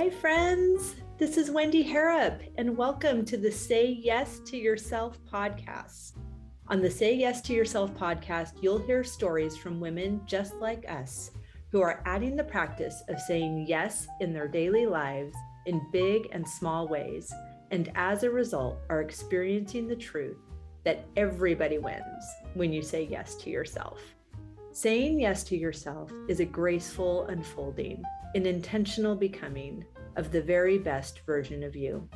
Hi, friends. This is Wendy Harrop, and welcome to the Say Yes to Yourself podcast. On the Say Yes to Yourself podcast, you'll hear stories from women just like us who are adding the practice of saying yes in their daily lives in big and small ways, and as a result, are experiencing the truth that everybody wins when you say yes to yourself. Saying yes to yourself is a graceful unfolding, an intentional becoming of the very best version of you.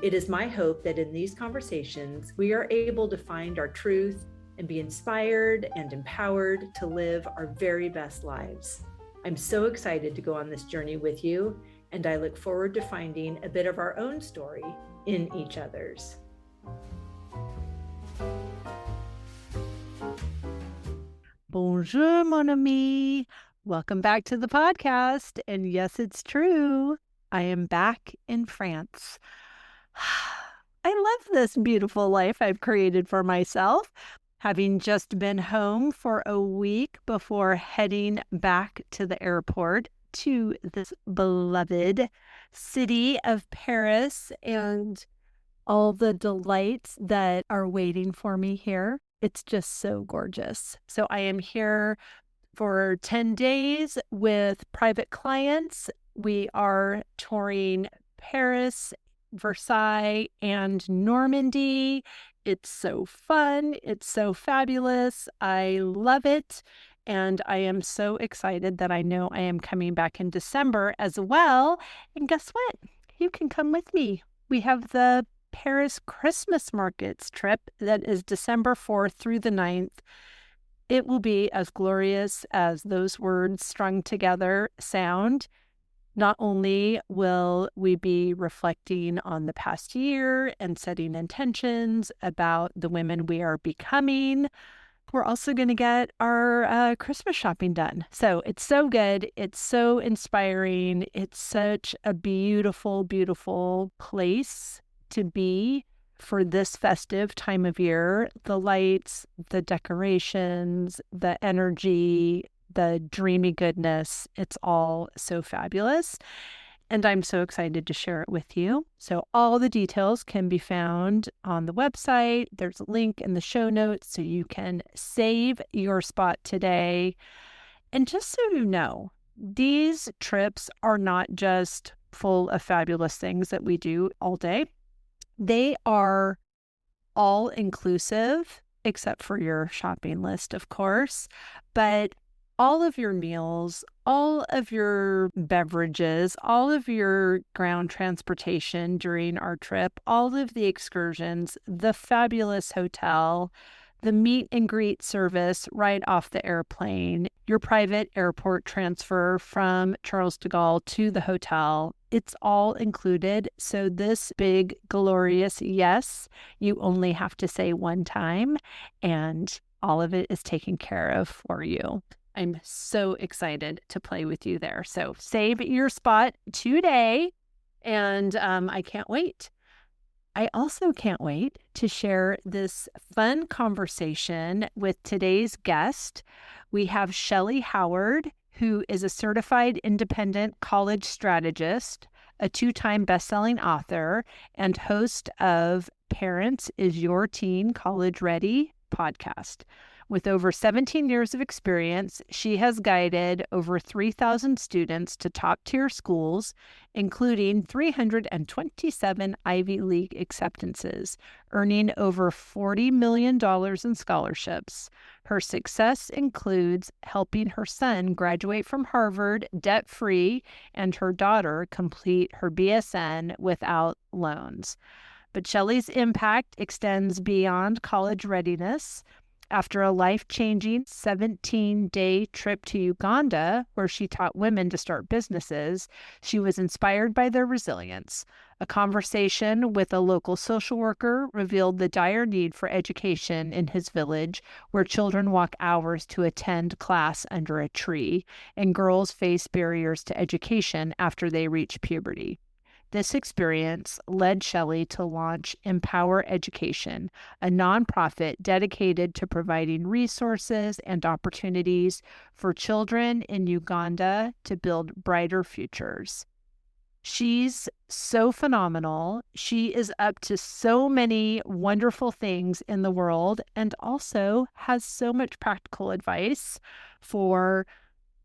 It is my hope that in these conversations, we are able to find our truth and be inspired and empowered to live our very best lives. I'm so excited to go on this journey with you, and I look forward to finding a bit of our own story in each other's. Bonjour, mon ami. Welcome back to the podcast. And yes, it's true. I am back in France. I love this beautiful life I've created for myself, having just been home for a week before heading back to the airport to this beloved city of Paris and all the delights that are waiting for me here. It's just so gorgeous. So I am here for 10 days with private clients. We are touring Paris, Versailles, and Normandy. It's so fun. It's so fabulous. I love it. And I am so excited that I know I am coming back in December as well. And guess what? You can come with me. We have the Paris Christmas markets trip that is December 4th through the 9th. It will be as glorious as those words strung together sound. Not only will we be reflecting on the past year and setting intentions about the women we are becoming, we're also going to get our Christmas shopping done. So it's so good. It's so inspiring. It's such a beautiful, beautiful place to be for this festive time of year. The lights, the decorations, the energy, the dreamy goodness, it's all so fabulous. And I'm so excited to share it with you. So all the details can be found on the website. There's a link in the show notes so you can save your spot today. And just so you know, these trips are not just full of fabulous things that we do all day. They are all inclusive, except for your shopping list, of course. But all of your meals, all of your beverages, all of your ground transportation during our trip, all of the excursions, the fabulous hotel, the meet and greet service right off the airplane, your private airport transfer from Charles de Gaulle to the hotel, it's all included. So this big, glorious yes, you only have to say one time, and all of it is taken care of for you. I'm so excited to play with you there. So save your spot today, and I can't wait. I also can't wait to share this fun conversation with today's guest. We have Shellee Howard, who is a certified independent college strategist, a 2-time best-selling author, and host of Parents, Is Your Teen College Ready? Podcast. With over 17 years of experience, she has guided over 3,000 students to top-tier schools, including 327 Ivy League acceptances, earning over $40 million in scholarships. Her success includes helping her son graduate from Harvard debt-free and her daughter complete her BSN without loans. But Shellee's impact extends beyond college readiness. After a life-changing 17-day trip to Uganda, where she taught women to start businesses, she was inspired by their resilience. A conversation with a local social worker revealed the dire need for education in his village, where children walk hours to attend class under a tree, and girls face barriers to education after they reach puberty. This experience led Shellee to launch Empower Education, a nonprofit dedicated to providing resources and opportunities for children in Uganda to build brighter futures. She's so phenomenal. She is up to so many wonderful things in the world and also has so much practical advice for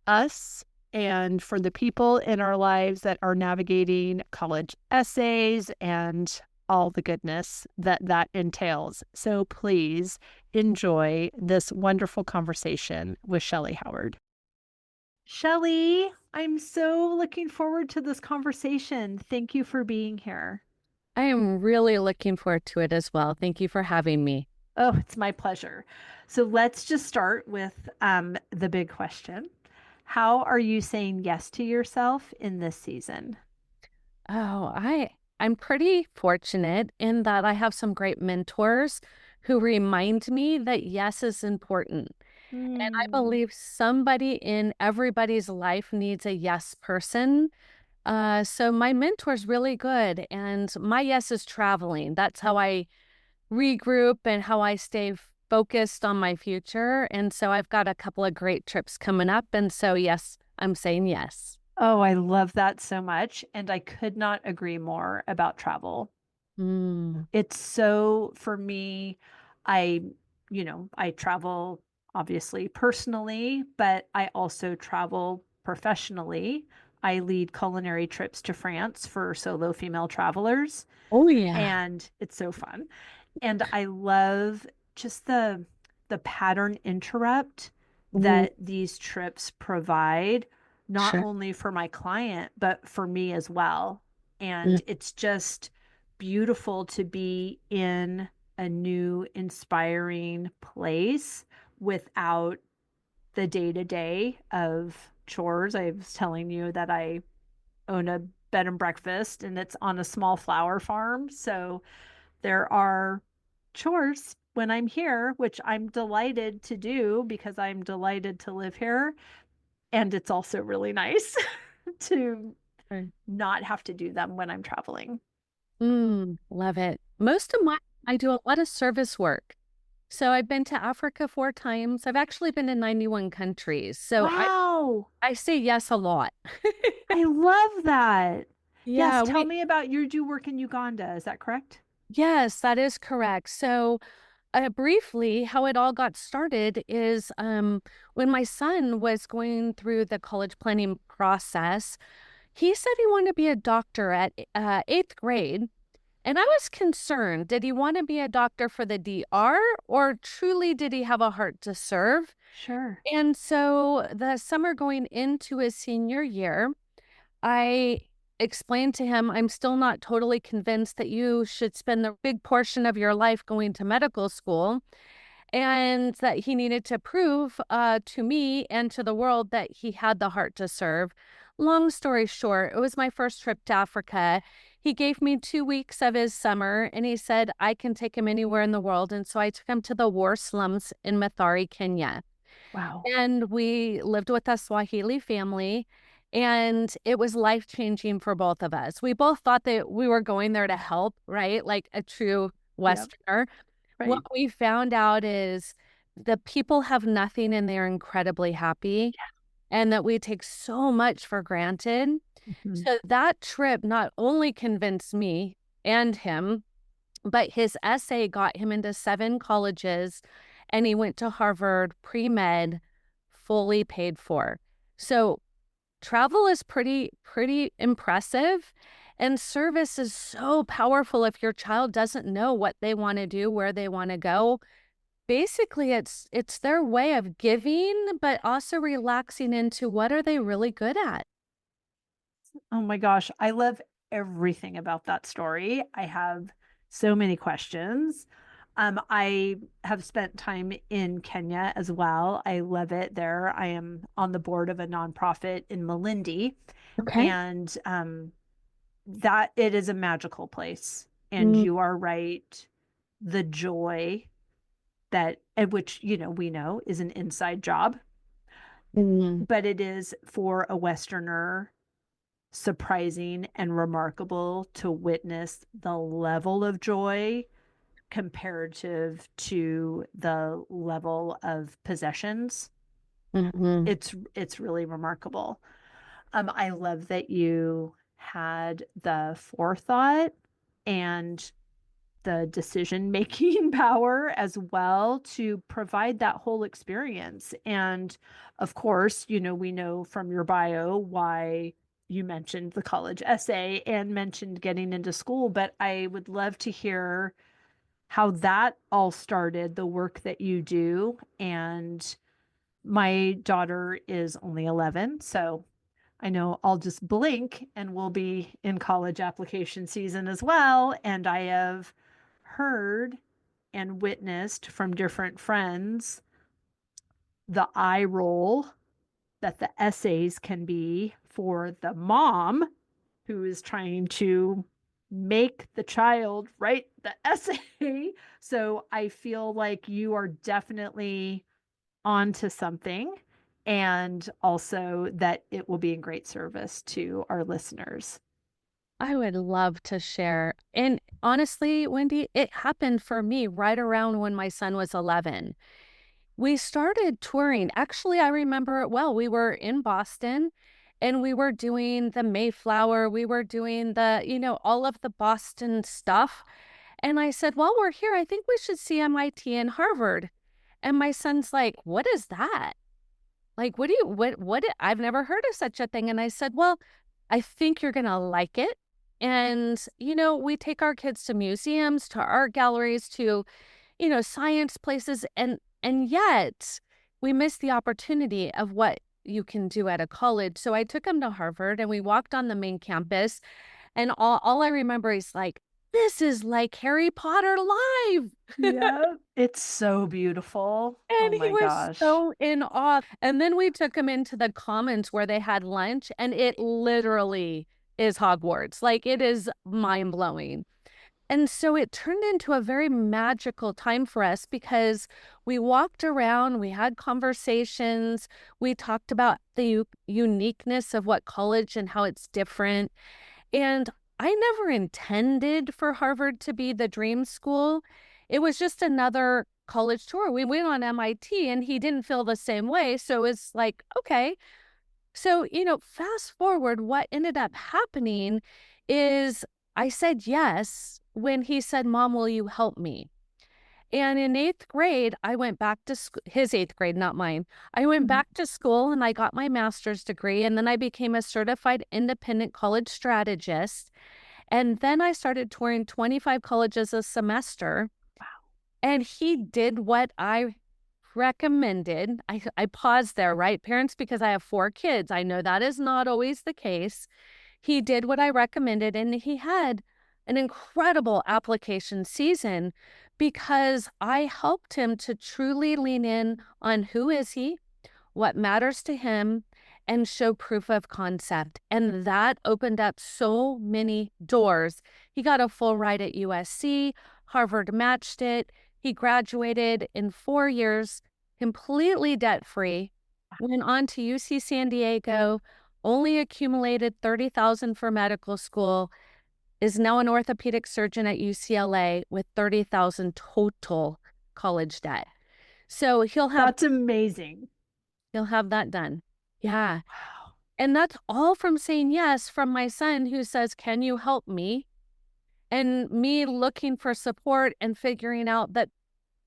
us and for the people in our lives that are navigating college essays and all the goodness that that entails. So please enjoy this wonderful conversation with Shellee Howard. Shellee, I'm so looking forward to this conversation. Thank you for being here. I am really looking forward to it as well. Thank you for having me. Oh, it's my pleasure. So let's just start with the big question. How are you saying yes to yourself in this season? Oh, I'm pretty fortunate in that I have some great mentors who remind me that yes is important. And I Hmm. believe somebody in everybody's life needs a yes person. So my mentor's really good, and my yes is traveling. That's how I regroup and how I stay focused on my future. And so I've got a couple of great trips coming up. And so, yes, I'm saying yes. Oh, I love that so much. And I could not agree more about travel. Mm. It's so, for me, I, I travel obviously personally, but I also travel professionally. I lead culinary trips to France for solo female travelers, Oh, yeah. and it's so fun. And I love just the pattern interrupt Mm, that these trips provide, not sure. only for my client, but for me as well. Mm, And it's just beautiful to be in a new, inspiring place without the day to day of chores. I was telling you that I own a bed and breakfast and it's on a small flower farm. So there are chores when I'm here, which I'm delighted to do because I'm delighted to live here. And it's also really nice to sure. not have to do them when I'm traveling. Love it. I do a lot of service work. So I've been to Africa 4 times. I've actually been in 91 countries. So Wow. I say yes a lot. I love that. Yes, Yeah, tell me about you do work in Uganda. Is that correct? yes, that is correct. So briefly, how it all got started is when my son was going through the college planning process, he said he wanted to be a doctor at 8th grade. And I was concerned. Did he want to be a doctor for the DR, or truly did he have a heart to serve? Sure. And so the summer going into his senior year, I explained to him, I'm still not totally convinced that you should spend the big portion of your life going to medical school, and that he needed to prove to me and to the world that he had the heart to serve. Long story short, it was my first trip to Africa. He gave me 2 weeks of his summer and he said, I can take him anywhere in the world. And so I took him to the war slums in Mathare, Kenya. Wow. And we lived with a Swahili family, and it was life changing for both of us. We both thought that we were going there to help, right? Like a true Yep. Westerner. What Right. we found out is the people have nothing and they're incredibly happy, and that we take so much for granted. Mhm. So that trip not only convinced me and him, but his essay got him into 7 colleges, and he went to Harvard pre-med, fully paid for. So travel is pretty impressive, and service is so powerful if your child doesn't know what they want to do, where they want to go. Basically, it's their way of giving, but also relaxing into what are they really good at. Oh my gosh, I love everything about that story. I have so many questions. I have spent time in Kenya as well. I love it there. I am on the board of a nonprofit in Malindi, Okay. and that it is a magical place. And Mm, you are right. The joy that, at which, we know is an inside job, mm, but it is for a Westerner surprising and remarkable to witness the level of joy comparative to the level of possessions. mhm. It's really remarkable. I love that you had the forethought and the decision-making power as well to provide that whole experience. And of course, we know from your bio why you mentioned the college essay and mentioned getting into school, but I would love to hear how that all started, the work that you do. And my daughter is only 11, so I know I'll just blink and we'll be in college application season as well. And I have heard and witnessed from different friends the eye roll that the essays can be for the mom who is trying to make the child write the essay. So I feel like you are definitely onto something, and also that it will be in great service to our listeners. I would love to share. And honestly, Wendy, it happened for me right around when my son was 11. We started touring. Actually, I remember it well. We were in Boston and we were doing the Mayflower. We were doing all of the Boston stuff. And I said, while we're here, I think we should see MIT and Harvard. And my son's like, what is that? Like, I've never heard of such a thing. And I said, well, I think you're going to like it. And, we take our kids to museums, to art galleries, to, science places. And yet we miss the opportunity of what you can do at a college. So I took him to Harvard and we walked on the main campus. And all I remember is like, this is like Harry Potter live. Yeah, it's so beautiful. And Oh he my was gosh. so in awe. And then we took him into the commons where they had lunch, and it literally is Hogwarts. Like, it is mind blowing. And so it turned into a very magical time for us because we walked around, we had conversations, we talked about the uniqueness of what college and how it's different. And I never intended for Harvard to be the dream school. It was just another college tour. We went on MIT and he didn't feel the same way. So it's like, okay. So, fast forward, what ended up happening is I said yes when he said, Mom, will you help me? And in 8th grade, I went back to his 8th grade, not mine. I went back to school and I got my master's degree. And then I became a certified independent college strategist. And then I started touring 25 colleges a semester. Wow. And he did what I recommended. I paused there, right? Parents, because I have 4 kids, I know that is not always the case. He did what I recommended, and he had an incredible application season because I helped him to truly lean in on who is he, what matters to him, and show proof of concept. And that opened up so many doors. He got a full ride at USC. Harvard matched it. He graduated in 4 years, completely debt-free, went on to UC San Diego, only accumulated $30,000 for medical school, is now an orthopedic surgeon at UCLA with $30,000 total college debt. So That's amazing. He'll have that done. Yeah. Wow. And that's all from saying yes from my son who says, can you help me? And me looking for support and figuring out that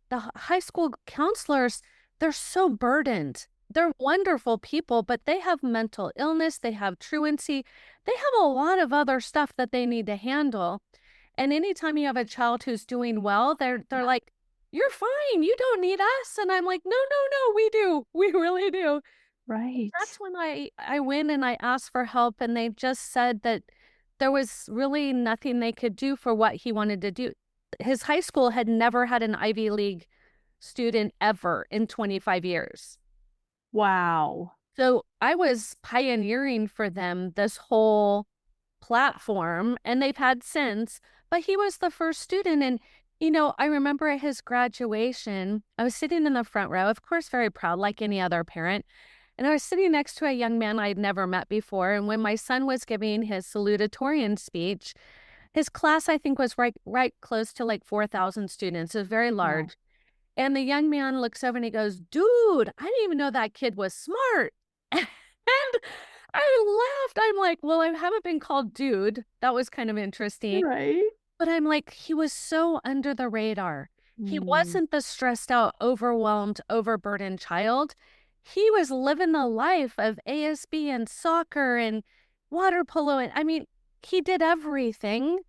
the high school counselors, they're so burdened. They're wonderful people, but they have mental illness, they have truancy, they have a lot of other stuff that they need to handle. And anytime you have a child who's doing well, they're like, you're fine, you don't need us. And I'm like, no, we do. We really do. Right. That's when I went and I asked for help, and they just said that there was really nothing they could do for what he wanted to do. His high school had never had an Ivy League student ever in 25 years. Wow. So I was pioneering for them this whole platform, and they've had since, but he was the first student. And, I remember at his graduation, I was sitting in the front row, of course, very proud, like any other parent. And I was sitting next to a young man I'd never met before. And when my son was giving his salutatorian speech, his class, I think, was right close to like 4,000 students. It was very large. Wow. And the young man looks over and he goes, dude, I didn't even know that kid was smart. And I laughed. I'm like, well, I haven't been called dude. That was kind of interesting. Right. But I'm like, he was so under the radar. He Mm. wasn't the stressed out, overwhelmed, overburdened child. He was living the life of ASB and soccer and water polo. And I mean, he did everything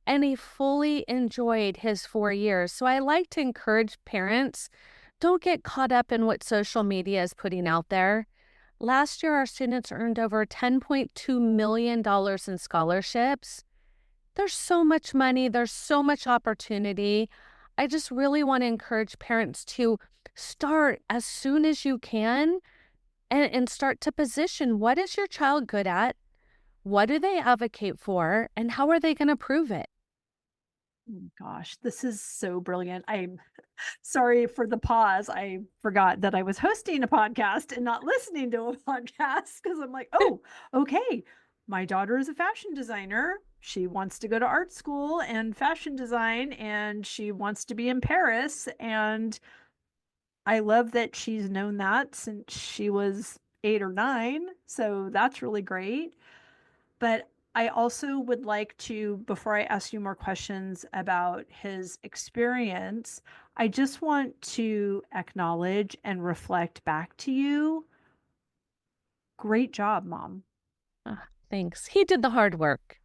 and he fully enjoyed his 4 years. So I like to encourage parents, don't get caught up in what social media is putting out there. Last year, our students earned over $10.2 million in scholarships. There's so much money, there's so much opportunity. I just really want to encourage parents to start as soon as you can and start to position, what is your child good at? What do they advocate for? And how are they going to prove it? Oh gosh, this is so brilliant. I'm sorry for the pause. I forgot that I was hosting a podcast and not listening to a podcast because I'm like, oh, okay. My daughter is a fashion designer. She wants to go to art school and fashion design, and she wants to be in Paris. And I love that she's known that since she was 8 or 9. So that's really great. But I also would like to, before I ask you more questions about his experience, I just want to acknowledge and reflect back to you. Great job, Mom. Thanks. He did the hard work.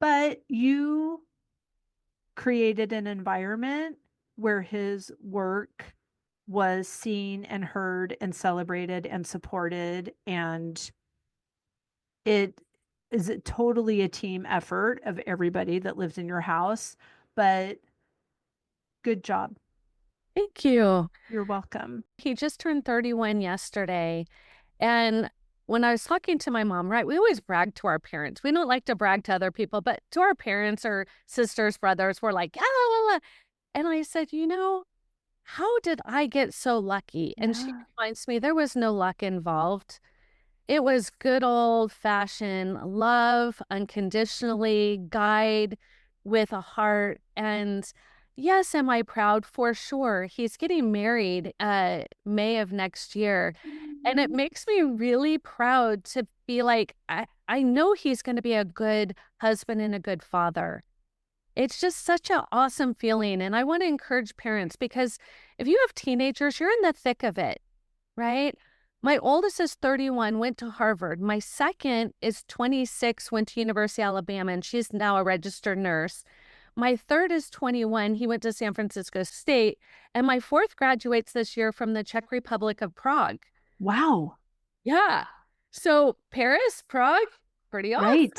But you created an environment where his work was seen and heard and celebrated and supported, and it is totally a team effort of everybody that lived in your house. But good job. Thank you. You're welcome. He just turned 31 yesterday. And when I was talking to my mom, right, we always brag to our parents. We don't like to brag to other people, but to our parents or sisters, brothers, we're like, ah. And I said, how did I get so lucky? And she Yeah. reminds me there was no luck involved. It was good old fashioned love, unconditionally, guide with a heart. And yes, am I proud? For sure. He's getting married May of next year. And it makes me really proud to be like, I know he's going to be a good husband and a good father. It's just such an awesome feeling. And I want to encourage parents, because if you have teenagers, you're in the thick of it, right? My oldest is 31, went to Harvard. My second is 26, went to University of Alabama, and she's now a registered nurse. My third is 21. He went to San Francisco State. And my fourth graduates this year from the Czech Republic of Prague. Wow. Yeah. So Paris, Prague, pretty awesome. Right.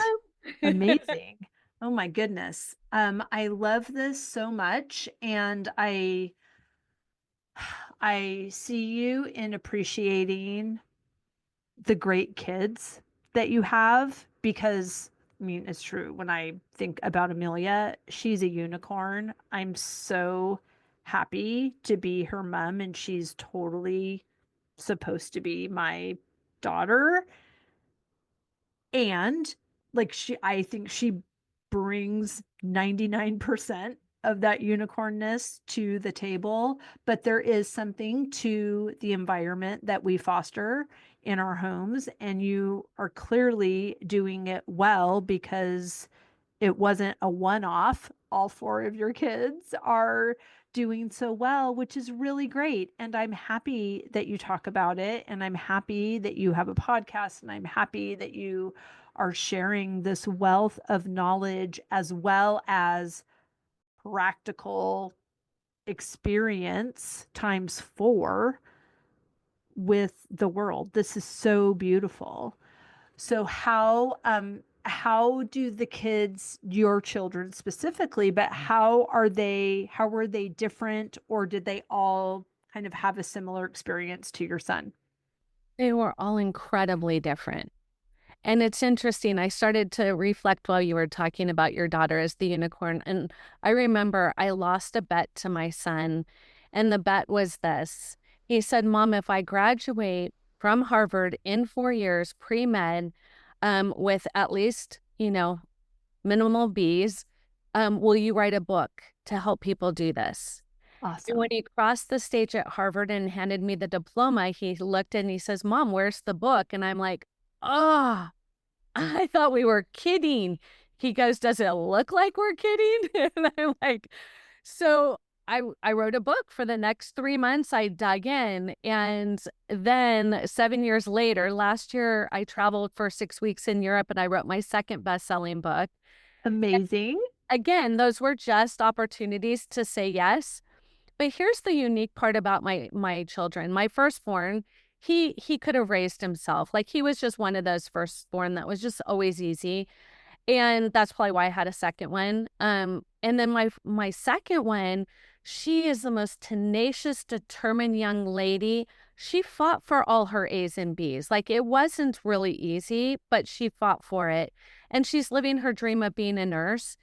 Amazing. Oh my goodness. I love this so much. And I see you in appreciating the great kids that you have, because I mean, it's true. When I think about Amelia, she's a unicorn. I'm so happy to be her mom, and she's totally supposed to be my daughter. And like I think she brings 99% of that unicornness to the table, but there is something to the environment that we foster in our homes, and you are clearly doing it well, because it wasn't a one-off. All 4 of your kids are doing so well, which is really great. And I'm happy that you talk about it. And I'm happy that you have a podcast. And I'm happy that you are sharing this wealth of knowledge as well as practical experience times 4 with the world. This is so beautiful. So how do the kids, your children specifically, but how were they different, or did they all kind of have a similar experience to your son? They were all incredibly different. And it's interesting. I started to reflect while you were talking about your daughter as the unicorn. And I remember I lost a bet to my son. And the bet was this. He said, Mom, if I graduate from Harvard in 4 years, pre-med, with at least, minimal B's, will you write a book to help people do this? Awesome. And when he crossed the stage at Harvard and handed me the diploma, he looked and he says, Mom, where's the book? And I'm like, oh, I thought we were kidding. He goes, does it look like we're kidding? And I'm like, so I wrote a book for the next 3 months. I dug in. And then 7 years later, last year, I traveled for 6 weeks in Europe and I wrote my second best-selling book. Amazing. Again, those were just opportunities to say yes. But here's the unique part about my children. My firstborn, he could have raised himself. Like he was just one of those firstborn that was just always easy. And that's probably why I had a second one. And then my second one, she is the most tenacious, determined young lady. She fought for all her A's and B's. Like it wasn't really easy, but she fought for it. And she's living her dream of being a nurse.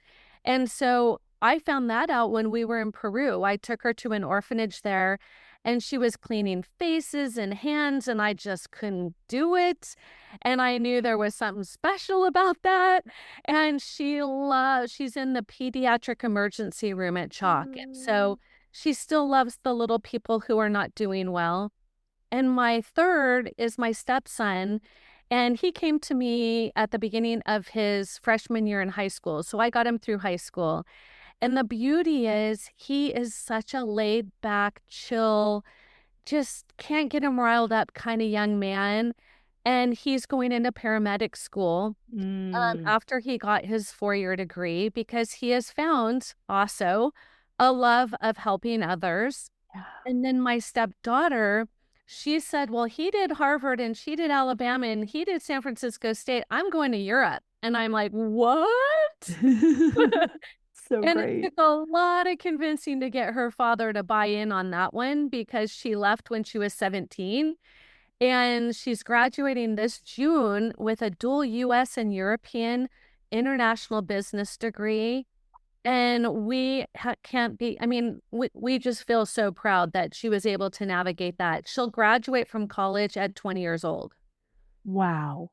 And so I found that out when we were in Peru. I took her to an orphanage there and she was cleaning faces and hands and I just couldn't do it. And I knew there was something special about that. And she's in the pediatric emergency room at Chalk. And so she still loves the little people who are not doing well. And my third is my stepson. And he came to me at the beginning of his freshman year in high school. So I got him through high school. And the beauty is he is such a laid back, chill, just can't get him riled up kind of young man. And he's going into paramedic school after he got his 4-year degree because he has found also a love of helping others. Yeah. And then my stepdaughter, she said, well, he did Harvard and she did Alabama and he did San Francisco State. I'm going to Europe. And I'm like, what? So And great. it took a lot of convincing to get her father to buy in on that one because she left when she was 17. And she's graduating this June with a dual US and European international business degree. And we we just feel so proud that she was able to navigate that. She'll graduate from college at 20 years old. Wow.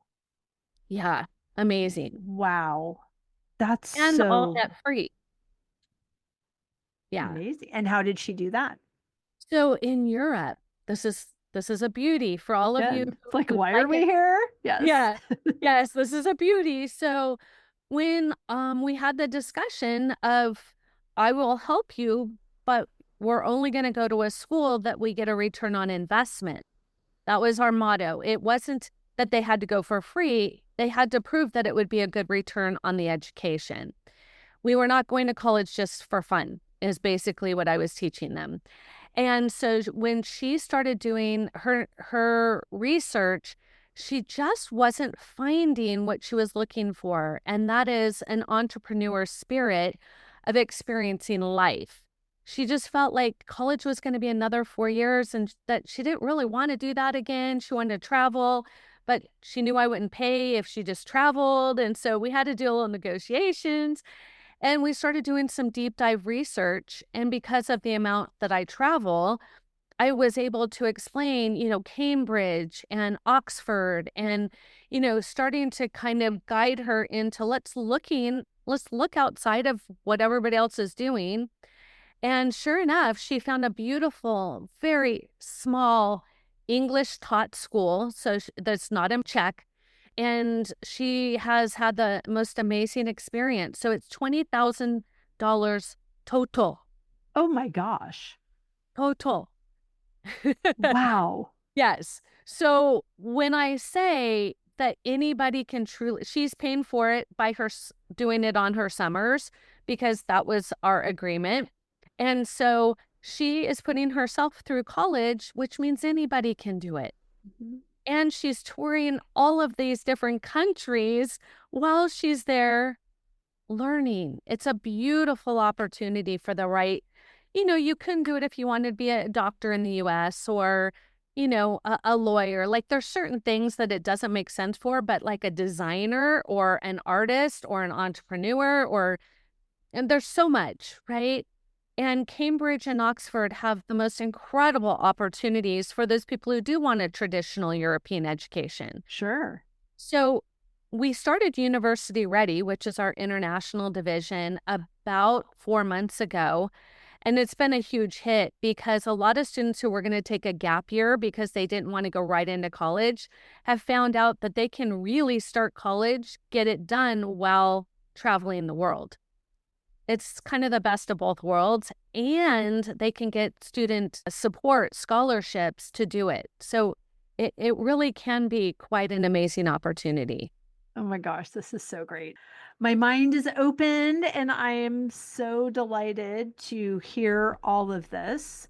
Yeah, amazing. Wow. That's And so all debt free. Yeah. amazing. And how did she do that? So in Europe, this is a beauty for all of you. It's like, why are we here? Yes. Yeah. Yes, this is a beauty. So when we had the discussion of I will help you, but we're only going to go to a school that we get a return on investment. That was our motto. It wasn't that they had to go for free. They had to prove that it would be a good return on the education. We were not going to college just for fun, is basically what I was teaching them. And so when she started doing her research, she just wasn't finding what she was looking for. And that is an entrepreneur spirit of experiencing life. She just felt like college was going to be another 4 years and that she didn't really want to do that again. She wanted to travel, but she knew I wouldn't pay if she just traveled. And so we had to do a little negotiations. And we started doing some deep dive research. And because of the amount that I travel, I was able to explain, Cambridge and Oxford and, starting to kind of guide her into let's look outside of what everybody else is doing. And sure enough, she found a beautiful, very small English taught school. So that's not in Czech. And she has had the most amazing experience. So it's $20,000 total. Oh my gosh. Total. Wow. Yes. So when I say that anybody can truly, she's paying for it by her doing it on her summers because that was our agreement. And so she is putting herself through college, which means anybody can do it. Mm-hmm. And she's touring all of these different countries while she's there learning. It's a beautiful opportunity for the right. You couldn't do it if you wanted to be a doctor in the US or, a lawyer. Like there's certain things that it doesn't make sense for, but like a designer or an artist or an entrepreneur and there's so much, right? And Cambridge and Oxford have the most incredible opportunities for those people who do want a traditional European education. Sure. So we started University Ready, which is our international division, about 4 months ago. And it's been a huge hit because a lot of students who were going to take a gap year because they didn't want to go right into college have found out that they can really start college, get it done while traveling the world. It's kind of the best of both worlds, and they can get student support, scholarships to do it. So it really can be quite an amazing opportunity. Oh my gosh, this is so great. My mind is open and I am so delighted to hear all of this.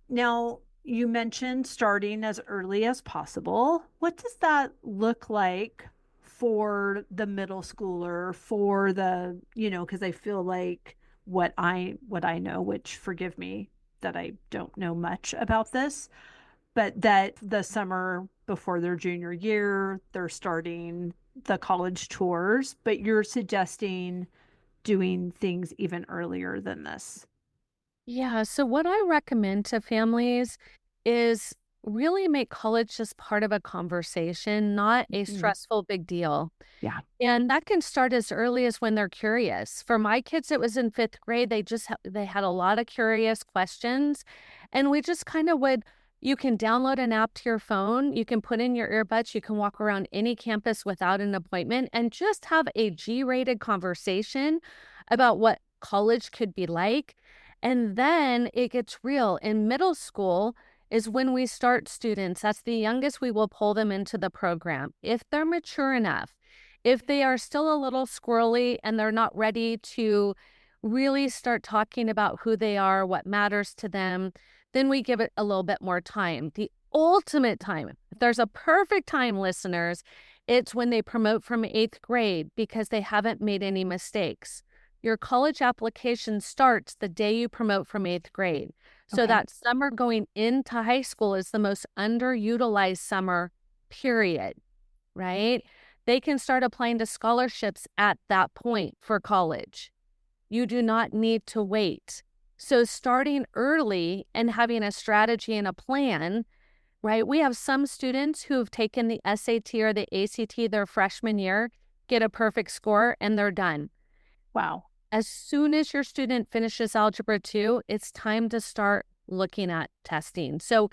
Now, you mentioned starting as early as possible. What does that look like for the middle schooler, for the, because I feel like what I know, which forgive me that I don't know much about this, but that the summer before their junior year, they're starting the college tours, but you're suggesting doing things even earlier than this. Yeah, so what I recommend to families is really make college just part of a conversation, not a Mhm. stressful big deal. Yeah. And that can start as early as when they're curious. For my kids, it was in fifth grade. They had a lot of curious questions, and we just kind of would. You can download an app to your phone. You can put in your earbuds. You can walk around any campus without an appointment and just have a G-rated conversation about what college could be like. And then it gets real. In middle school is when we start students. That's the youngest we will pull them into the program. If they're mature enough, if they are still a little squirrely and they're not ready to really start talking about who they are, what matters to them, then we give it a little bit more time. The ultimate time, if there's a perfect time, listeners, it's when they promote from eighth grade because they haven't made any mistakes. Your college application starts the day you promote from eighth grade. So Okay. that summer going into high school is the most underutilized summer, period, right? They can start applying to scholarships at that point for college. You do not need to wait. So starting early and having a strategy and a plan, right? We have some students who've taken the SAT or the ACT their freshman year, get a perfect score, and they're done. Wow. As soon as your student finishes Algebra 2, it's time to start looking at testing. So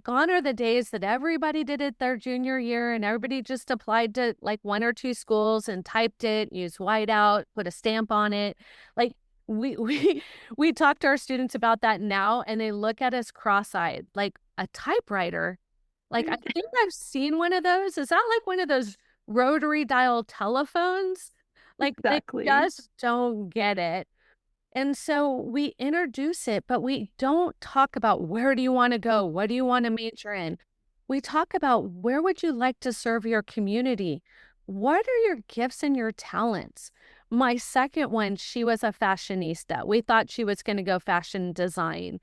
gone are the days that everybody did it their junior year and everybody just applied to like one or two schools and typed it, used whiteout, put a stamp on it. Like we talk to our students about that now and they look at us cross-eyed, like a typewriter. Like I think I've seen one of those. Is that like one of those rotary dial telephones? Like they Exactly. just don't get it. And so we introduce it, but we don't talk about where do you want to go? What do you want to major in? We talk about where would you like to serve your community? What are your gifts and your talents? My second one, she was a fashionista. We thought she was going to go fashion design.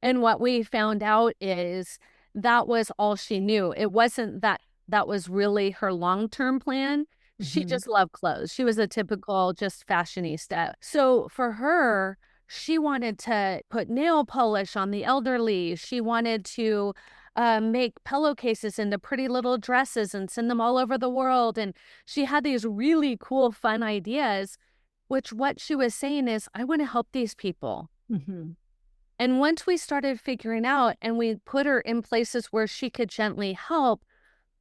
And what we found out is that was all she knew. It wasn't that was really her long-term plan. She Mhm. just loved clothes. She was a typical just fashionista. So for her, she wanted to put nail polish on the elderly. She wanted to make pillowcases into pretty little dresses and send them all over the world. And she had these really cool, fun ideas, which what she was saying is, I want to help these people. Mhm. And once we started figuring out and we put her in places where she could gently help,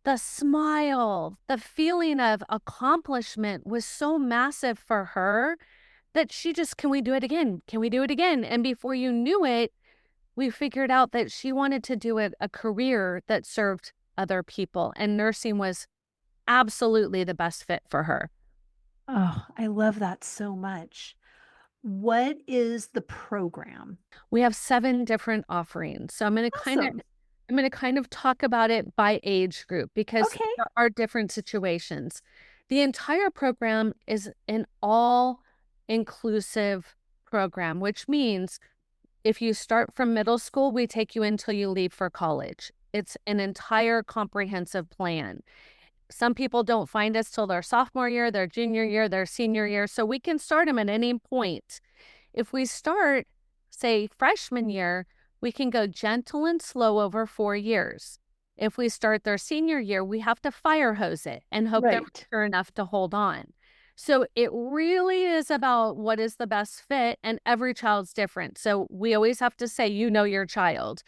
the smile, the feeling of accomplishment was so massive for her that she just, can we do it again? Can we do it again? And before you knew it, we figured out that she wanted to do a career that served other people. And nursing was absolutely the best fit for her. Oh, I love that so much. What is the program? We have 7 different offerings. So Awesome. I'm going to kind of talk about it by age group because Okay. there are different situations. The entire program is an all-inclusive program, which means if you start from middle school, we take you until you leave for college. It's an entire comprehensive plan. Some people don't find us till their sophomore year, their junior year, their senior year, so we can start them at any point. If we start, say, freshman year, we can go gentle and slow over 4 years. If we start their senior year, we have to fire hose it and hope they're Right. mature enough to hold on. So it really is about what is the best fit, and every child's different. So we always have to say, you know your child.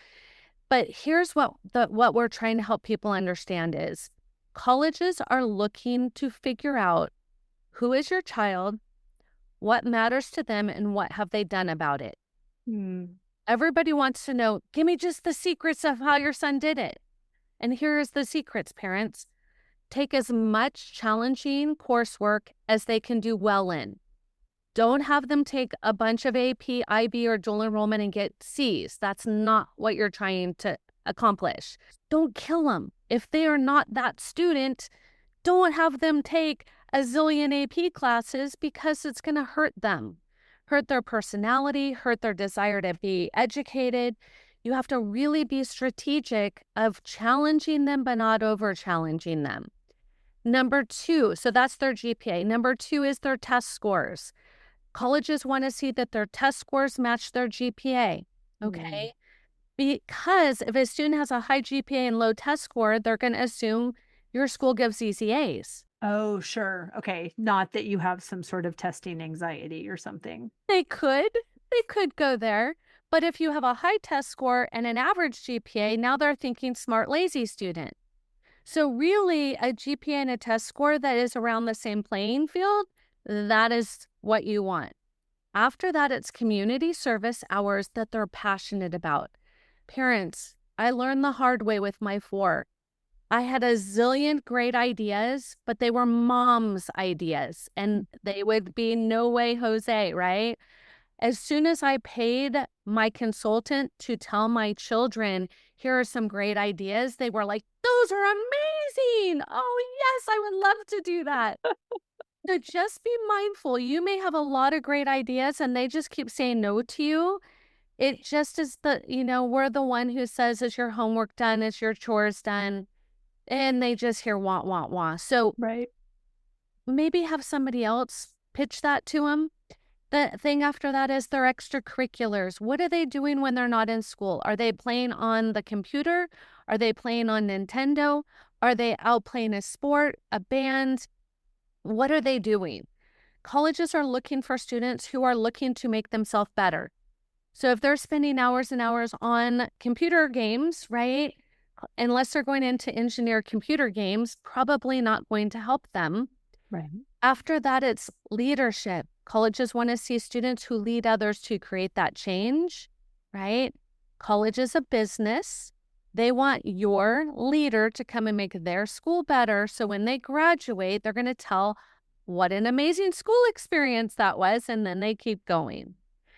But here's what we're trying to help people understand is colleges are looking to figure out who is your child, what matters to them, and what have they done about it. Everybody wants to know, give me just the secrets of how your son did it. And here's the secrets, parents. Take as much challenging coursework as they can do well in. Don't have them take a bunch of AP, IB, or dual enrollment and get C's. That's not what you're trying to accomplish. Don't kill them. If they are not that student, don't have them take a zillion AP classes because it's going to hurt them, hurt their personality, hurt their desire to be educated. You have to really be strategic of challenging them, but not over challenging them. Number 2, so that's their GPA. Number 2 is their test scores. Colleges want to see that their test scores match their GPA, okay? Because if a student has a high GPA and low test score, they're going to assume your school gives easy A's. Oh, sure. Okay. Not that you have some sort of testing anxiety or something. They could go there. But if you have a high test score and an average GPA, now they're thinking smart, lazy student. So really, a GPA and a test score that is around the same playing field, that is what you want. After that, it's community service hours that they're passionate about. Parents, I learned the hard way with my 4. I had a zillion great ideas, but they were mom's ideas, and they would be no way, Jose, right? As soon as I paid my consultant to tell my children, here are some great ideas, they were like, those are amazing. Oh, yes, I would love to do that. So just be mindful. You may have a lot of great ideas and they just keep saying no to you. It just is we're the one who says, is your homework done? Is your chores done? And they just hear want, want, want. So maybe have somebody else pitch that to them. The thing after that is their extracurriculars. What are they doing when they're not in school? Are they playing on the computer? Are they playing on Nintendo? Are they out playing a sport, a band? What are they doing? Colleges are looking for students who are looking to make themselves better. So if they're spending hours and hours on computer games, right? Unless they're going into engineer computer games, probably not going to help them. Right. After that, it's leadership. Colleges want to see students who lead others to create that change, right? College is a business. They want your leader to come and make their school better. So when they graduate, they're going to tell what an amazing school experience that was. And then they keep going.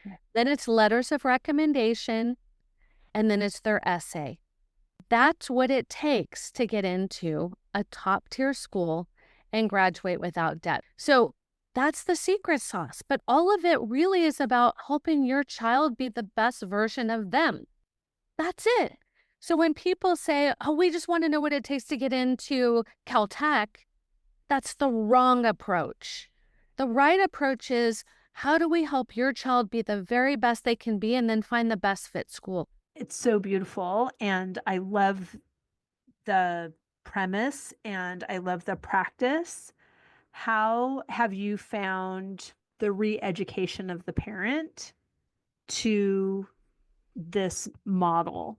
Yeah. Then it's letters of recommendation. And then it's their essay. That's what it takes to get into a top tier school and graduate without debt. So that's the secret sauce. But all of it really is about helping your child be the best version of them. That's it. So when people say, oh, we just want to know what it takes to get into Caltech, that's the wrong approach. The right approach is, how do we help your child be the very best they can be and then find the best fit school? It's so beautiful. And I love the premise and I love the practice. How have you found the re-education of the parent to this model?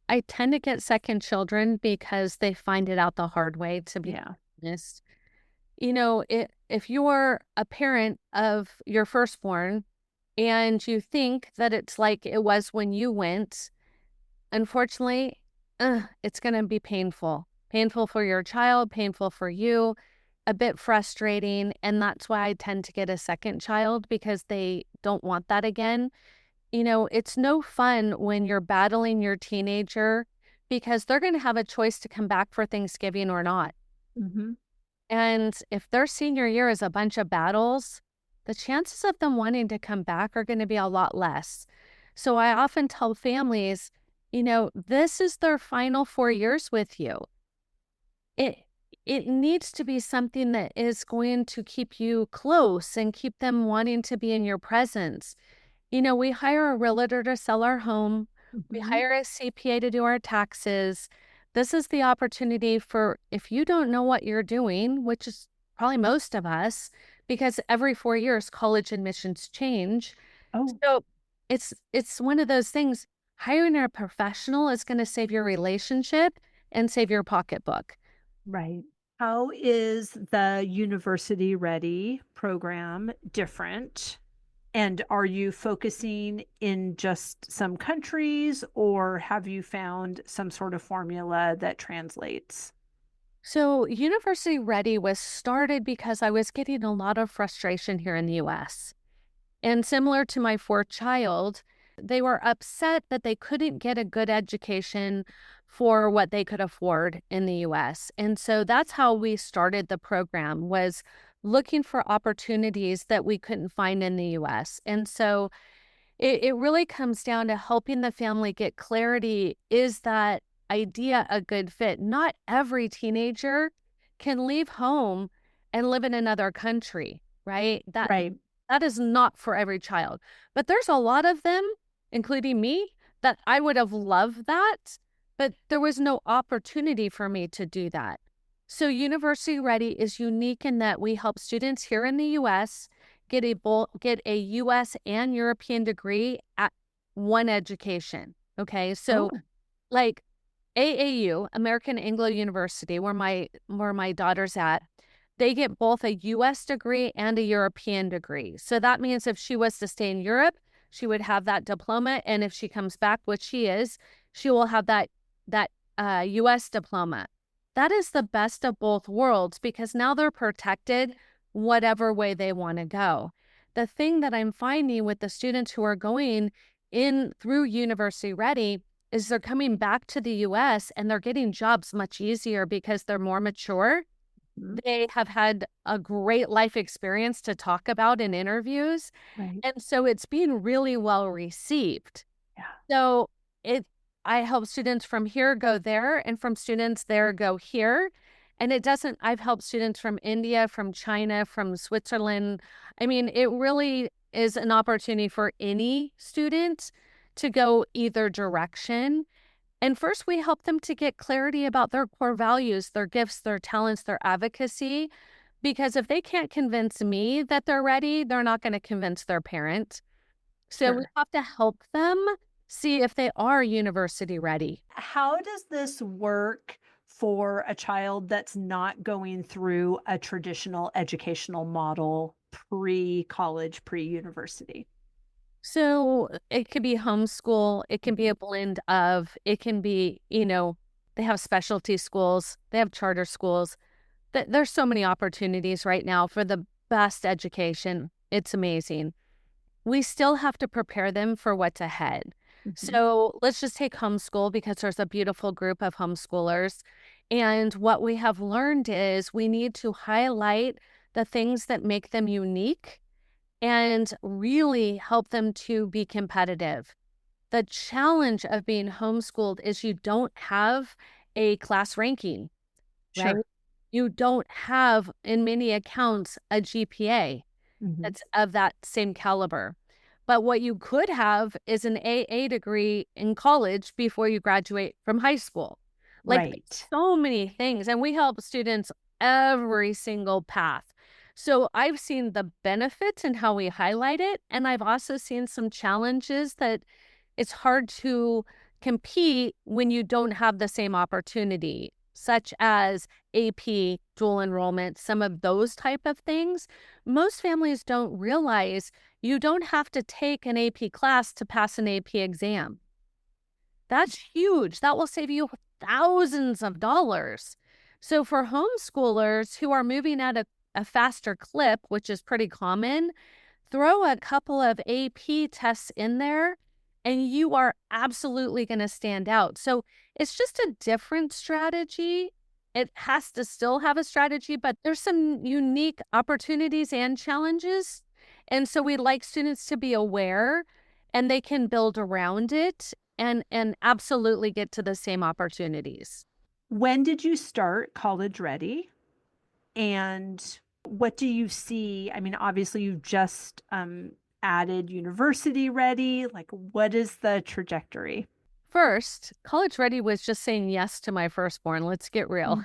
I tend to get second children because they find it out the hard way, to be honest. If you're a parent of your firstborn and you think that it's like it was when you went, unfortunately, it's going to be painful. Painful for your child, painful for you, a bit frustrating. And that's why I tend to get a second child, because they don't want that again. It's no fun when you're battling your teenager, because they're going to have a choice to come back for Thanksgiving or not. Mm-hmm. And if their senior year is a bunch of battles, the chances of them wanting to come back are going to be a lot less. So I often tell families, this is their final 4 years with you. It needs to be something that is going to keep you close and keep them wanting to be in your presence. We hire a realtor to sell our home. Mm-hmm. We hire a CPA to do our taxes. This is the opportunity for, if you don't know what you're doing, which is probably most of us, because every 4 years college admissions change. Oh, So it's one of those things. Hiring a professional is going to save your relationship and save your pocketbook. right. How is the University Ready program different? And are you focusing in just some countries, or have you found some sort of formula that translates? So University Ready was started because I was getting a lot of frustration here in the US. And similar to my fourth child, they were upset that they couldn't get a good education for what they could afford in the US. And so that's how we started the program, was looking for opportunities that we couldn't find in the US. And so it really comes down to helping the family get clarity. Is that idea a good fit? Not every teenager can leave home and live in another country, right? Right. That is not for every child. But there's a lot of them, including me, that I would have loved that, but there was no opportunity for me to do that. So University Ready is unique in that we help students here in the US get a US and European degree at one education. Okay. So Oh, like AAU, American Anglo University, where my daughter's at, they get both a US degree and a European degree. So that means if she was to stay in Europe, she would have that diploma. And if she comes back, which she is, she will have that US diploma. That is the best of both worlds because now they're protected whatever way they want to go. The thing that I'm finding with the students who are going in through University Ready is they're coming back to the US and they're getting jobs much easier because they're more mature. mhm, They have had a great life experience to talk about in interviews. right. And so it's being really well received. Yeah. So I help students from here go there and from students there go here. And I've helped students from India, from China, from Switzerland. I mean, it really is an opportunity for any student to go either direction. And first, we help them to get clarity about their core values, their gifts, their talents, their advocacy. Because if they can't convince me that they're ready, they're not going to convince their parent. So we Sure. have to help them see if they are university ready. How does this work for a child that's not going through a traditional educational model pre-college, pre-university? So it could be homeschool, it can be a blend of, it can be, they have specialty schools, they have charter schools. There's so many opportunities right now for the best education. It's amazing. We still have to prepare them for what's ahead. Mhm. So let's just take homeschool because there's a beautiful group of homeschoolers. And what we have learned is we need to highlight the things that make them unique and really help them to be competitive. The challenge of being homeschooled is you don't have a class ranking, right? Sure. You don't have, in many accounts, a GPA Mhm. that's of that same caliber. But what you could have is an AA degree in college before you graduate from high school. Like Right. so many things. And we help students every single path. So I've seen the benefits and how we highlight it. And I've also seen some challenges that it's hard to compete when you don't have the same opportunity, such as AP, dual enrollment, some of those type of things. Most families don't realize you don't have to take an AP class to pass an AP exam. That's huge. That will save you thousands of dollars. So for homeschoolers who are moving at a faster clip, which is pretty common, throw a couple of AP tests in there and you are absolutely going to stand out. So it's just a different strategy. It has to still have a strategy, but there's some unique opportunities and challenges. And so we'd like students to be aware and they can build around it and absolutely get to the same opportunities. When did you start College Ready? And what do you see? I mean, obviously, you just added University Ready. Like, what is the trajectory? First, College Ready was just saying yes to my firstborn. Let's get real.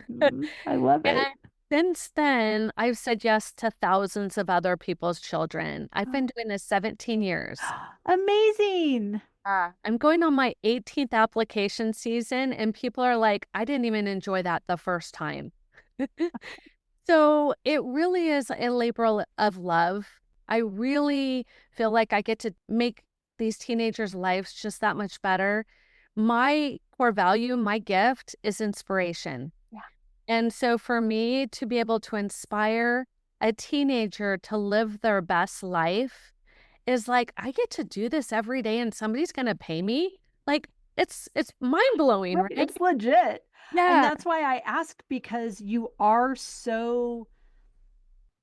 I love And it. Since then, I've said yes to thousands of other people's children. I've been doing this 17 years. Amazing. I'm going on my 18th application season, and people are like, I didn't even enjoy that the first time. So it really is a labor of love. I really feel like I get to make these teenagers' lives just that much better. My core value, my gift is inspiration. Yeah. And so for me to be able to inspire a teenager to live their best life is like, I get to do this every day and somebody's going to pay me. Like it's mind blowing, right? It's legit. And Yeah. that's why I asked, because you are so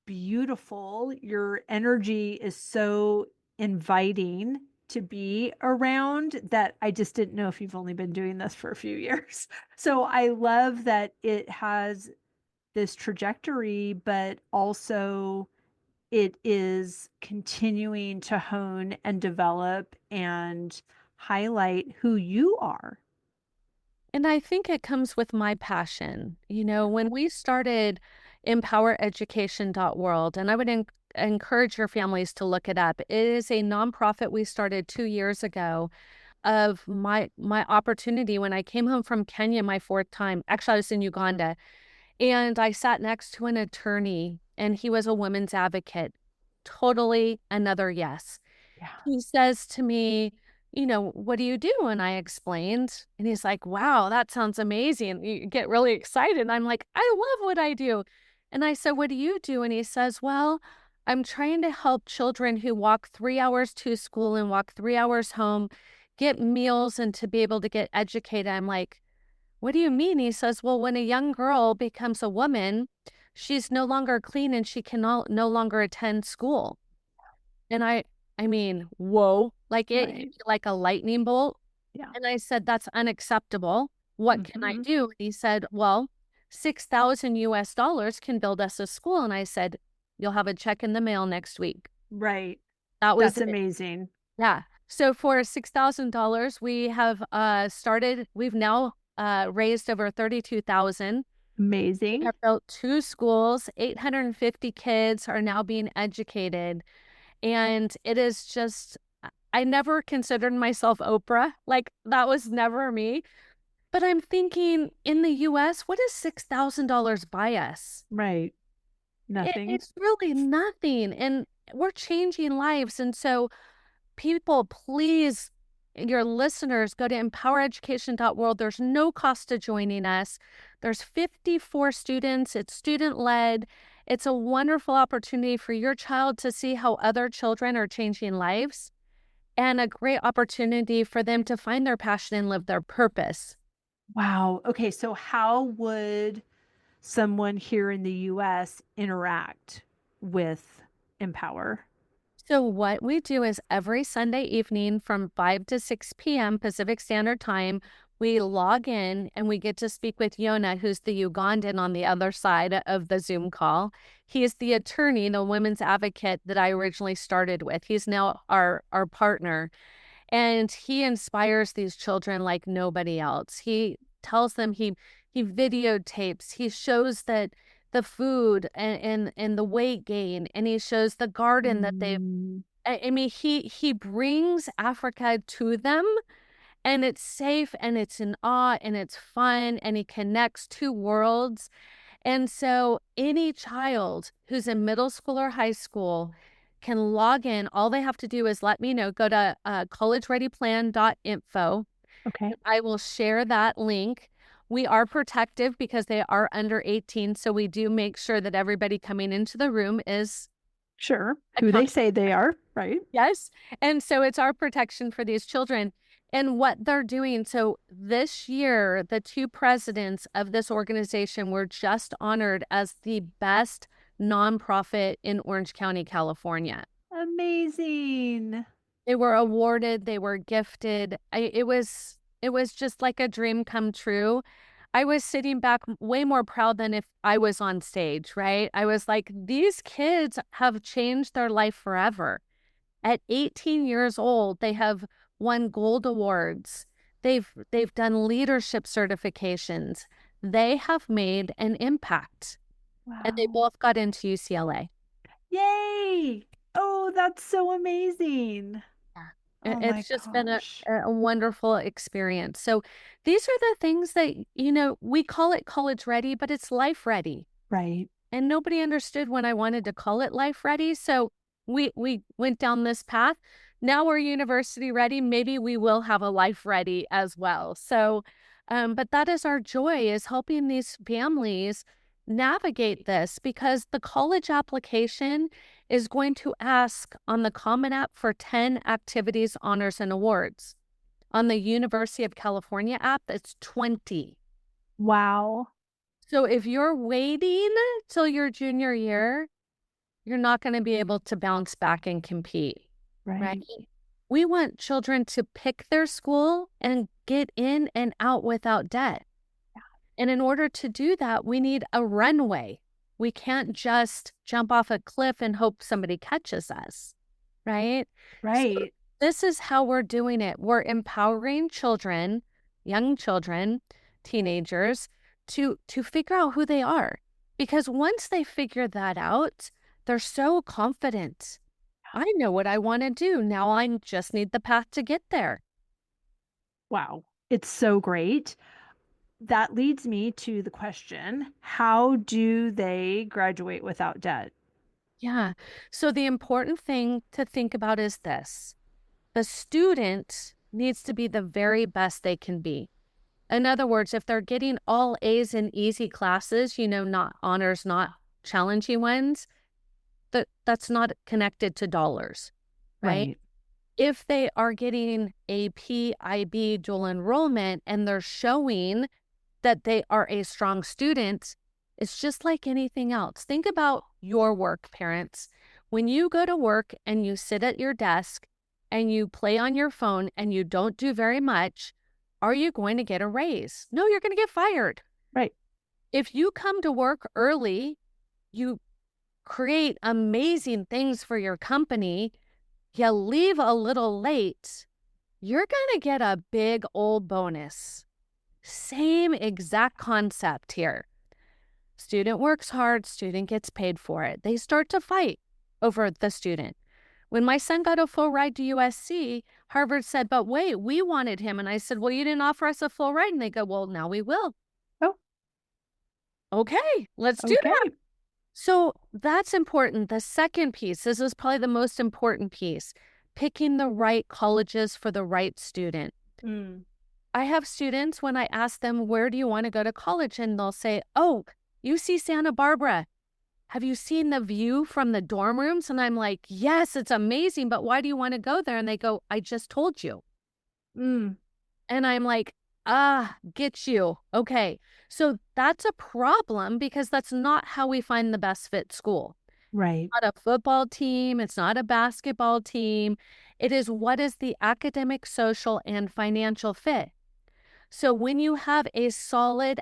beautiful. Your energy is so inviting to be around that I just didn't know if you've only been doing this for a few years. So I love that it has this trajectory, but also it is continuing to hone and develop and highlight who you are. And I think it comes with my passion. You know, when we started empowereducation.world, and I would encourage your families to look it up. It is a nonprofit we started 2 years ago of my opportunity when I came home from Kenya my fourth time. Actually, I was in Uganda, and I sat next to an attorney, and he was a women's advocate. Totally another yes. Yeah. He says to me, you know, what do you do? And I explained, and he's like, wow, that sounds amazing. You get really excited. I'm like, I love what I do. And I said, what do you do? And he says, well, I'm trying to help children who walk 3 hours to school and walk 3 hours home get meals and to be able to get educated. I'm like, what do you mean? He says, well, when a young girl becomes a woman, she's no longer clean and she can no longer attend school. And I mean, whoa, like it hit me like a lightning bolt. Yeah. And I said, that's unacceptable. What can I do? And he said, well, 6,000 US dollars can build us a school. And I said, you'll have a check in the mail next week. Right. That was That's amazing. Yeah. So for $6,000, we have we've now raised over 32,000. Amazing. Have built 2 schools, 850 kids are now being educated. And it is just, I never considered myself Oprah. Like that was never me. But I'm thinking in the US, what does $6,000 buy us? Right. Nothing. It's really nothing. And we're changing lives. And so people, please, your listeners, go to empowereducation.world. There's no cost to joining us. There's 54 students. It's student-led. It's a wonderful opportunity for your child to see how other children are changing lives, and a great opportunity for them to find their passion and live their purpose. Wow. Okay. So how would someone here in the US interact with Empower? So what we do is every Sunday evening from 5 to 6 p.m. Pacific Standard Time, we log in and we get to speak with Yona, who's the Ugandan on the other side of the Zoom call. He is the attorney, the women's advocate that I originally started with. He's now our partner. And he inspires these children like nobody else. He tells them, he videotapes, he shows that the food and the weight gain, and he shows the garden that they've, I mean, he brings Africa to them, and it's safe and it's in awe and it's fun, and he connects 2 worlds. And so any child who's in middle school or high school can log in. All they have to do is let me know. Go to collegereadyplan.info. Okay. I will share that link. We are protective because they are under 18, so we do make sure that everybody coming into the room is Sure. Who they say they are, right? Yes. And so it's our protection for these children and what they're doing. So this year, the 2 presidents of this organization were just honored as the best nonprofit in Orange County, California. Amazing. They were awarded, they were gifted. It was just like a dream come true. I was sitting back way more proud than if I was on stage, right? I was like, these kids have changed their life forever. At 18 years old, they have won gold awards. They've done leadership certifications. They have made an impact. and they Wow. both got into UCLA. Yay. Oh, that's so amazing. Yeah. Oh my It's just been gosh. a wonderful experience. So these are the things that, we call it college ready, but it's life ready. Right. And nobody understood when I wanted to call it life ready. So we went down this path. Now we're university ready. Maybe we will have a life ready as well. So, but that is our joy, is helping these families navigate this, because the college application is going to ask on the Common App for 10 activities, honors, and awards. On the University of California app, it's 20. Wow. So if you're waiting till your junior year, you're not going to be able to bounce back and compete, right? Right. We want children to pick their school and get in and out without debt. And in order to do that, we need a runway. We can't just jump off a cliff and hope somebody catches us, right? So Right. this is how we're doing it. We're empowering children, young children, teenagers, to figure out who they are. Because once they figure that out, they're so confident. I know what I want to do. Now I just need the path to get there. Wow. It's so great. That leads me to the question, how do they graduate without debt? Yeah. So the important thing to think about is this: the student needs to be the very best they can be. In other words, if they're getting all A's in easy classes, not honors, not challenging ones, that's not connected to dollars, right? Right. If they are getting AP, IB, dual enrollment, and they're showing that they are a strong student, it's just like anything else. Think about your work, parents. When you go to work and you sit at your desk and you play on your phone and you don't do very much, are you going to get a raise? No, you're going to get fired. Right. If you come to work early, you create amazing things for your company, you leave a little late, you're going to get a big old bonus. Same exact concept here. Student works hard, student gets paid for it. They start to fight over the student. When my son got a full ride to USC, Harvard said, but wait, we wanted him. And I said, well, you didn't offer us a full ride. And they go, well, now we will. Oh, Okay, let's do that. okay. So that's important. The second piece, this is probably the most important piece, picking the right colleges for the right student. Mm. I have students, when I ask them, where do you want to go to college? And they'll say, oh, UC Santa Barbara. Have you seen the view from the dorm rooms? And I'm like, yes, it's amazing, but why do you want to go there? And they go, I just told you. Mm. And I'm like, get you. Okay. So that's a problem, because that's not how we find the best fit school. Right. Not a football team. It's not a basketball team. It is, what is the academic, social, and financial fit? So when you have a solid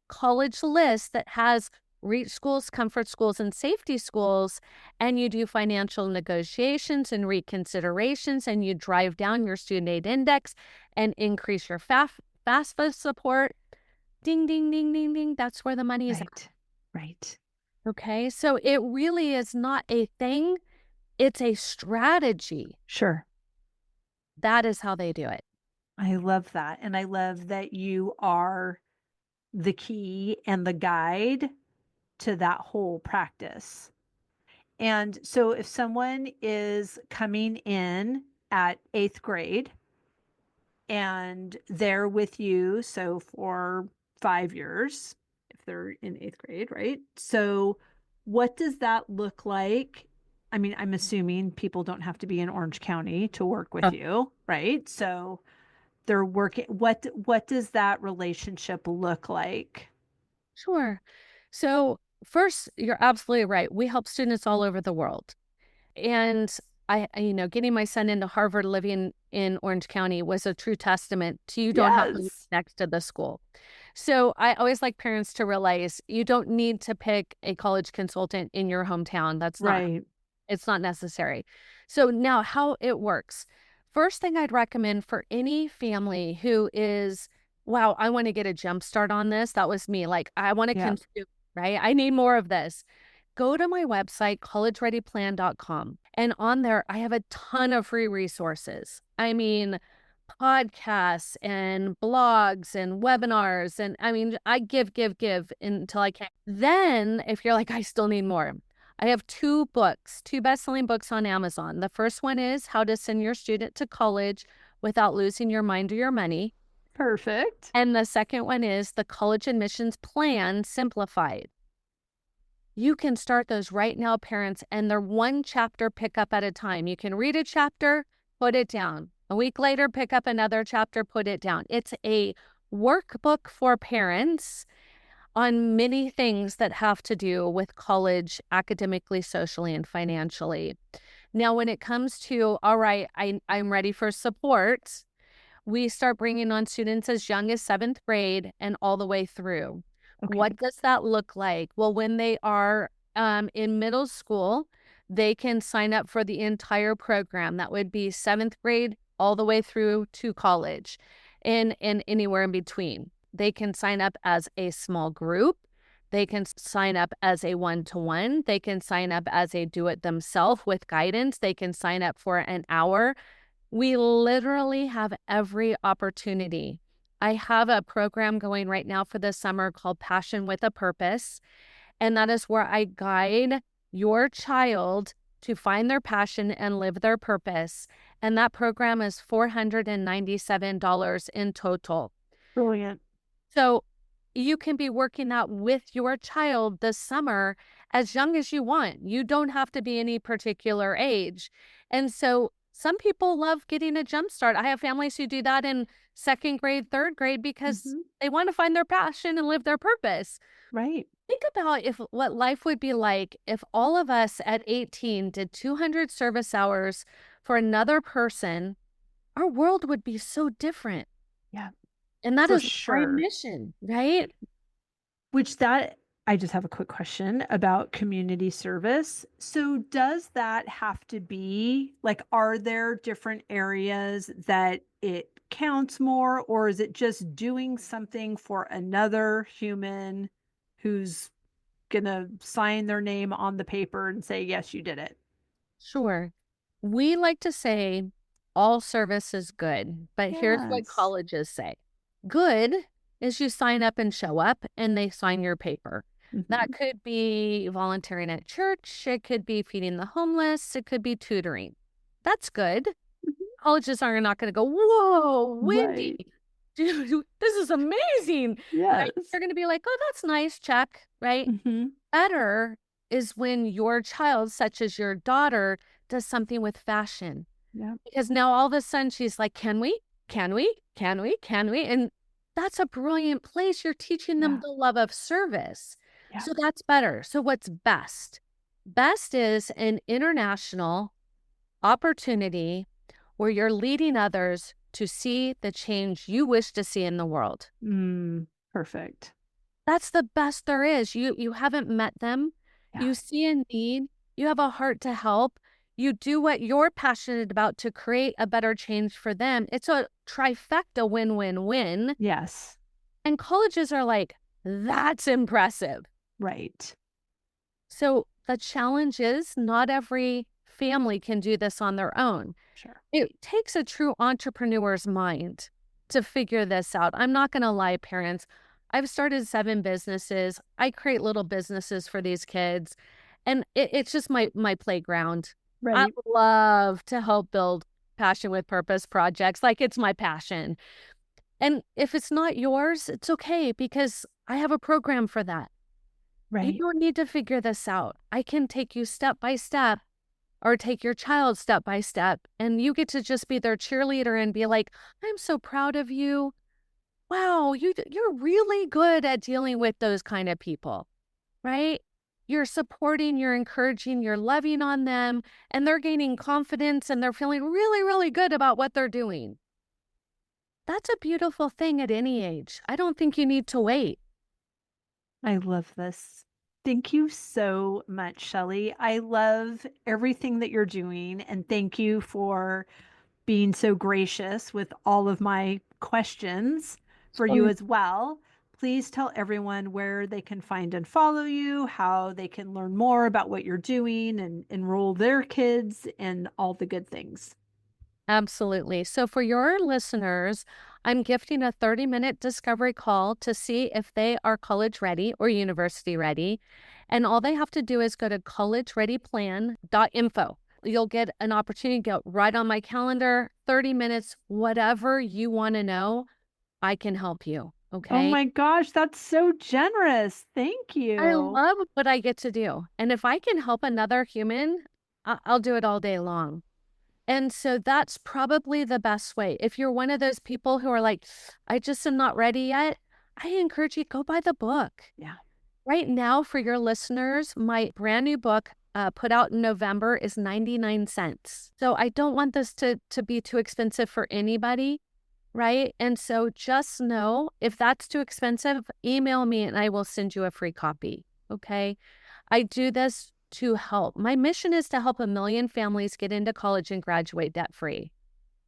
college list that has reach schools, comfort schools, and safety schools, and you do financial negotiations and reconsiderations, and you drive down your student aid index and increase your FAFSA support, ding, ding, ding, ding, ding, that's where the money is at. Right. Okay, so it really is not a thing. It's a strategy. Sure. That is how they do it. I love that. And I love that you are the key and the guide to that whole practice. And so if someone is coming in at 8th grade and they're with you, so for 5 years, if they're in 8th grade, right? So what does that look like? I mean, I'm assuming people don't have to be in Orange County to work with you, right? So they're working, what does that relationship look like? Sure. So first, you're absolutely right. We help students all over the world. And getting my son into Harvard, living in Orange County, was a true testament to you don't have to live Yes. next to the school. So I always like parents to realize you don't need to pick a college consultant in your hometown. Right. It's not necessary. So now how it works. First thing I'd recommend for any family who is, wow, I want to get a jump start on this. That was me. Like, I want to Yeah. right? I need more of this. Go to my website, collegereadyplan.com. And on there, I have a ton of free resources. I mean, podcasts and blogs and webinars. And I mean, I give until I can't. Then, if you're like, I still need more, I have 2 books, 2 best-selling books on Amazon. The first one is How to Send Your Student to College Without Losing Your Mind or Your Money. Perfect. And the second one is The College Admissions Plan Simplified. You can start those right now, parents, and they're 1 chapter pickup at a time. You can read a chapter, put it down. A week later, pick up another chapter, put it down. It's a workbook for parents on many things that have to do with college, academically, socially, and financially. Now, when it comes to, all right, I'm ready for support, we start bringing on students as young as 7th grade and all the way through. Okay. What does that look like? Well, when they are in middle school, they can sign up for the entire program. That would be 7th grade all the way through to college and anywhere in between. They can sign up as a small group. They can sign up as a one-to-one. They can sign up as a do-it-themselves with guidance. They can sign up for an hour. We literally have every opportunity. I have a program going right now for the summer called Passion with a Purpose, and that is where I guide your child to find their passion and live their purpose. And that program is $497 in total. Brilliant. So you can be working out with your child this summer as young as you want. You don't have to be any particular age. And so some people love getting a jump start. I have families who do that in 2nd grade, 3rd grade because they want to find their passion and live their purpose. Right. Think about what life would be like if all of us at 18 did 200 service hours for another person. Our world would be so different. Yeah. And that For is my sure. mission, right? I just have a quick question about community service. So does that have to be like, are there different areas that it counts more, or is it just doing something for another human who's going to sign their name on the paper and say, yes, you did it? Sure. We like to say all service is good, but here's what Yes. colleges say. Good is you sign up and show up and they sign your paper. That could be volunteering at church. It could be feeding the homeless. It could be tutoring. That's good. Colleges are not going to go, whoa, Wendy, dude, this is amazing. Yes. They're going to be like, oh, that's nice, check, right? Better is when your child, such as your daughter, does something with fashion. Yeah. Because now all of a sudden she's like, can we? And that's a brilliant place. You're teaching them the love of service. Yeah. So that's better. So what's best? Best is an international opportunity where you're leading others to see the change you wish to see in the world. Perfect. That's the best there is. You haven't met them. Yeah. You see a need. You have a heart to help. You do what you're passionate about to create a better change for them. It's a trifecta win-win-win. Yes. And colleges are like, that's impressive. Right. So the challenge is not every family can do this on their own. Sure. It takes a true entrepreneur's mind to figure this out. I'm not going to lie, parents. I've started 7 businesses. I create little businesses for these kids. And it's just my playground. Right. I would love to help build passion with purpose projects. Like, it's my passion. And if it's not yours, it's okay because I have a program for that. Right. You don't need to figure this out. I can take you step by step or take your child step by step, and you get to just be their cheerleader and be like, I'm so proud of you. Wow, you're really good at dealing with those kind of people, right? You're supporting, you're encouraging, you're loving on them, and they're gaining confidence and they're feeling really, really good about what they're doing. That's a beautiful thing at any age. I don't think you need to wait. I love this. Thank you so much, Shellee. I love everything that you're doing, and thank you for being so gracious with all of my questions for you as well. please tell everyone where they can find and follow you, how they can learn more about what you're doing and enroll their kids and all the good things. Absolutely. So for your listeners, I'm gifting a 30-minute discovery call to see if they are college ready or university ready. And all they have to do is go to collegereadyplan.info. You'll get an opportunity to go right on my calendar, 30 minutes, whatever you want to know, I can help you. Okay. Oh my gosh, that's so generous. Thank you. I love what I get to do. And if I can help another human, I'll do it all day long. And so that's probably the best way. If you're one of those people who are like, I just am not ready yet, I encourage you to go buy the book. Yeah. Right now, for your listeners, my brand new book put out in November is 99 cents. So I don't want this to be too expensive for anybody, right? And so just know if that's too expensive, email me and I will send you a free copy, okay? I do this to help. My mission is to help 1 million families get into college and graduate debt-free.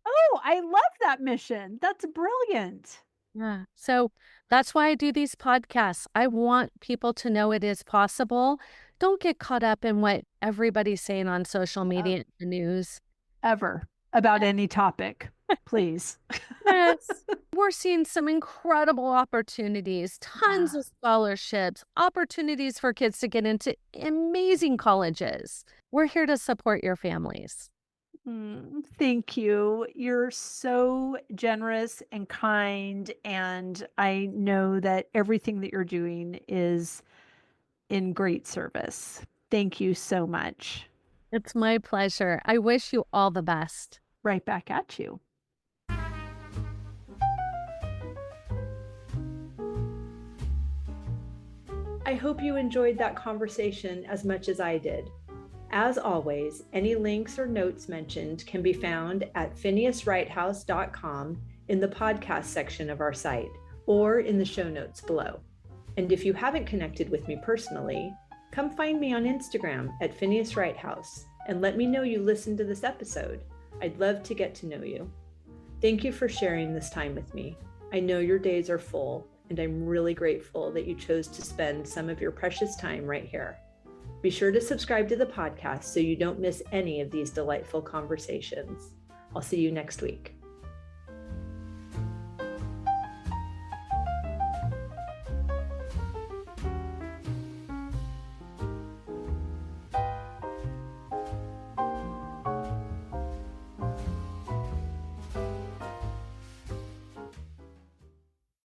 Oh, I love that mission. That's brilliant. Yeah. So that's why I do these podcasts. I want people to know it is possible. Don't get caught up in what everybody's saying on social media and the news. Ever. About any topic, please. Yes. We're seeing some incredible opportunities, tons of scholarships, opportunities for kids to get into amazing colleges. We're here to support your families. Thank you. You're so generous and kind. And I know that everything that you're doing is in great service. Thank you so much. It's my pleasure. I wish you all the best. Right back at you. I hope you enjoyed that conversation as much as I did. As always, any links or notes mentioned can be found at phineaswrighthouse.com in the podcast section of our site or in the show notes below. And if you haven't connected with me personally, come find me on Instagram at Phineas Wright House and let me know you listened to this episode. I'd love to get to know you. Thank you for sharing this time with me. I know your days are full, and I'm really grateful that you chose to spend some of your precious time right here. Be sure to subscribe to the podcast so you don't miss any of these delightful conversations. I'll see you next week.